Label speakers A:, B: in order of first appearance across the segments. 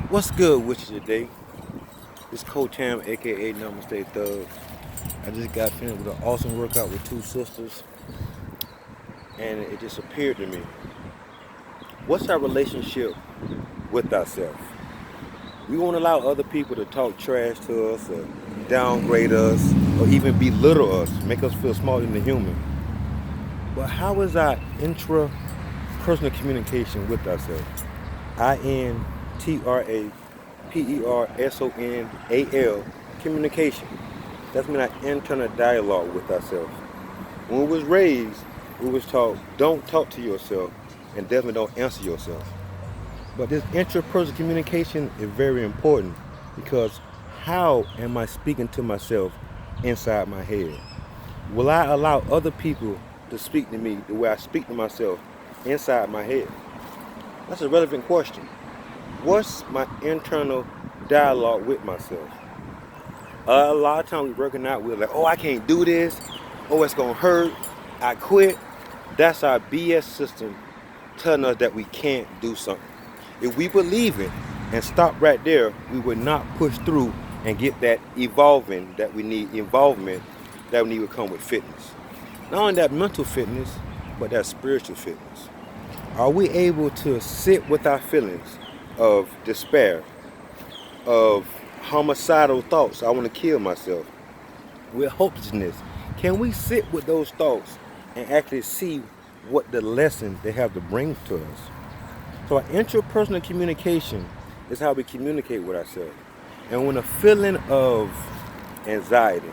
A: What's good with you today? This Coach Hamm, aka Namaste Thug. I just got finished with an awesome workout with two sisters, and it just appeared to me. What's our relationship with ourselves? We won't allow other people to talk trash to us, or downgrade us, or even belittle us, make us feel smaller than the human. But how is our intrapersonal communication with ourselves? Intrapersonal communication. That's mean our internal dialogue with ourselves. When we was raised, we was taught don't talk to yourself and definitely don't answer yourself. But this interpersonal communication is very important because how am I speaking to myself inside my head? Will I allow other people to speak to me the way I speak to myself inside my head? That's a relevant question. What's my internal dialogue with myself? A lot of times we're working out, we're like, oh, I can't do this. Oh, it's going to hurt. I quit. That's our BS system telling us that we can't do something. If we believe it and stop right there, we would not push through and get that involvement that we need to come with fitness. Not only that mental fitness, but that spiritual fitness. Are we able to sit with our feelings of despair, of homicidal thoughts, I want to kill myself, with hopelessness? Can we sit with those thoughts and actually see what the lesson they have to bring to us? So our interpersonal communication is how we communicate with ourselves. And when a feeling of anxiety,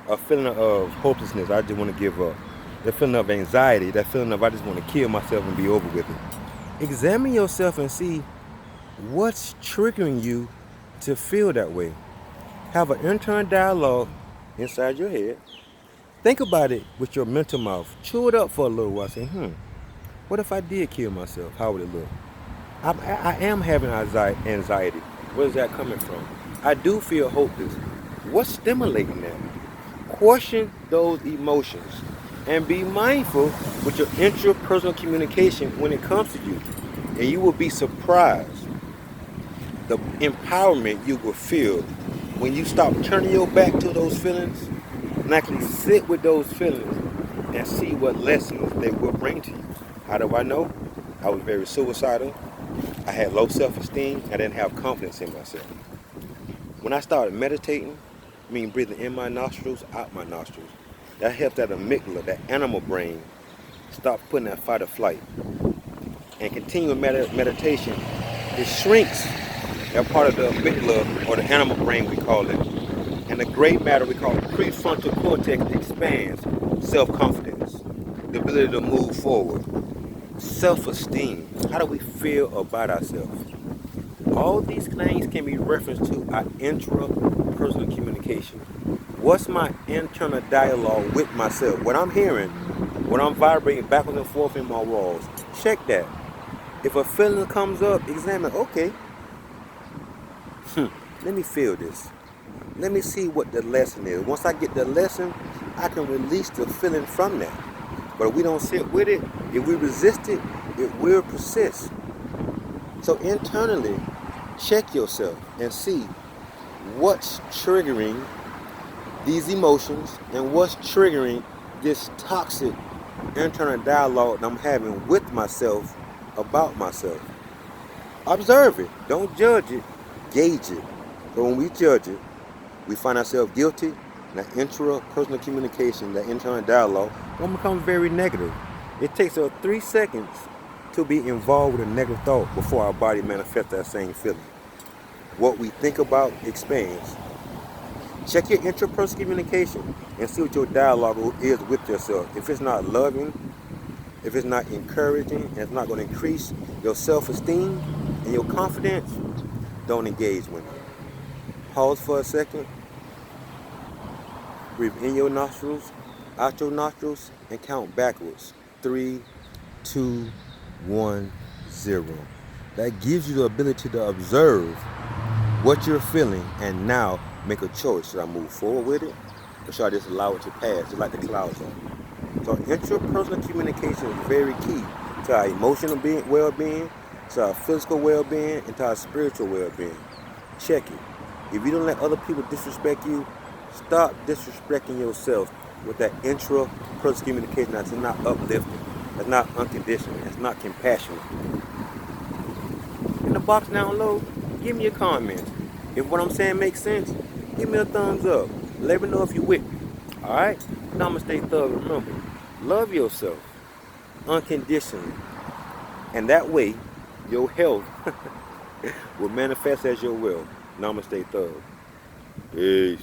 A: a feeling of hopelessness, I just want to give up, the feeling of anxiety, that feeling of I just want to kill myself and be over with it, examine yourself and see what's triggering you to feel that way. Have an internal dialogue inside your head. Think about it with your mental mouth. Chew it up for a little while. Say, what if I did kill myself? How would it look? I am having anxiety. Where is that coming from? I do feel hopeless. What's stimulating that? Question those emotions and be mindful with your interpersonal communication when it comes to you. And you will be surprised the empowerment you will feel when you stop turning your back to those feelings and actually sit with those feelings and see what lessons they will bring to you. How do I know? I was very suicidal. I had low self-esteem. I didn't have confidence in myself. When I started meditating, breathing in my nostrils, out my nostrils, that helped that amygdala, that animal brain, stop putting that fight or flight. And continuing meditation, it shrinks that part of the amygdala or the animal brain we call it. And the gray matter we call prefrontal cortex expands. Self-confidence, the ability to move forward, self-esteem. How do we feel about ourselves? All these things can be referenced to our intrapersonal communication. What's my internal dialogue with myself? What I'm hearing, what I'm vibrating backwards and forth in my walls. Check that. If a feeling comes up, examine, okay, let me feel this. Let me see what the lesson is. Once I get the lesson, I can release the feeling from that. But if we don't sit with it, if we resist it, it will persist. So internally, check yourself and see what's triggering these emotions and what's triggering this toxic internal dialogue that I'm having with myself about myself. Observe it. Don't judge it. Gauge it. So when we judge it, we find ourselves guilty, and that intrapersonal communication, that internal dialogue, will become very negative. It takes us 3 seconds to be involved with a negative thought before our body manifests that same feeling. What we think about expands. Check your interpersonal communication and see what your dialogue is with yourself. If it's not loving, if it's not encouraging, and it's not going to increase your self-esteem and your confidence, don't engage with it. Pause for a second. Breathe in your nostrils, out your nostrils, and count backwards. 3, 2, 1, 0. That gives you the ability to observe what you're feeling and now make a choice. Should I move forward with it, or should I just allow it to pass, just like the clouds are? So interpersonal communication is very key to our emotional well-being, to our physical well-being and to our spiritual well-being. Check it. If you don't let other people disrespect you, stop disrespecting yourself with that intrapersonal communication that's not uplifting, that's not unconditional, that's not compassionate. In the box down low, give me a comment. If what I'm saying makes sense, give me a thumbs up. Let me know if you're with me. Alright? Namaste Thug. Remember, love yourself unconditionally. And that way, your health will manifest as your will. Namaste Thug. Peace.